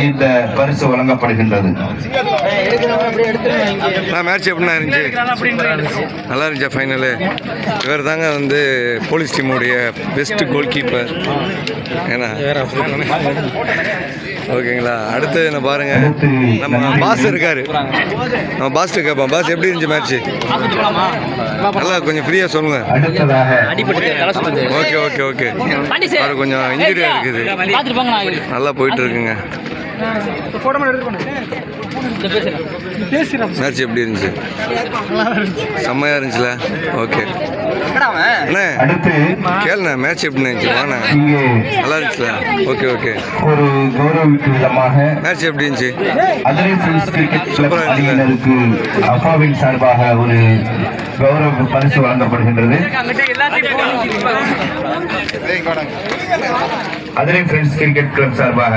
இந்த பரிசு வழங்கப்படுகின்றது. மேட்ச் எப்படின்னா இருந்துச்சு? நல்லா இருந்துச்சா ஃபைனலு? இவர் தாங்க வந்து போலீஸ் டீமுடைய பெஸ்ட் கோல் கீப்பர். ஏன்னா ஓகேங்களா? அடுத்து என்ன பாருங்க, நம்ம பாஸ் இருக்காரு. நம்ம பாஸ்ட்டு கேட்போம். பாஸ் எப்படி இருந்துச்சு மேட்ச்சு? நல்லா கொஞ்சம் ஃப்ரீயாக சொல்லுங்க. Okay okay okay. அவர் கொஞ்சம் இன்ஜுரியாக இருக்குது. நல்லா போயிட்டு இருக்குங்க. மேட்ச் எப்படி இருந்துச்சு? செம்மையா இருந்துச்சுல? ஓகே அண்ணே, கேளுண்ணே, மேட்ச் எப்படி இருந்துச்சு? வாண்ணே, நல்லா இருந்துச்சுல? Okay okay. ஒரு கௌரவிக்கும் விதமாக மேட்ச் எப்படி இருந்துச்சு? அதிரை ஃப்ரெண்ட்ஸ் கிரிக்கெட் கிளப் அணியினருக்கு அப்பாவின் சார்பாக ஒரு கௌரவ பரிசு வழங்கப்படுகின்றது. அதிரை ஃப்ரெண்ட்ஸ் கிரிக்கெட் கிளப் சார்பாக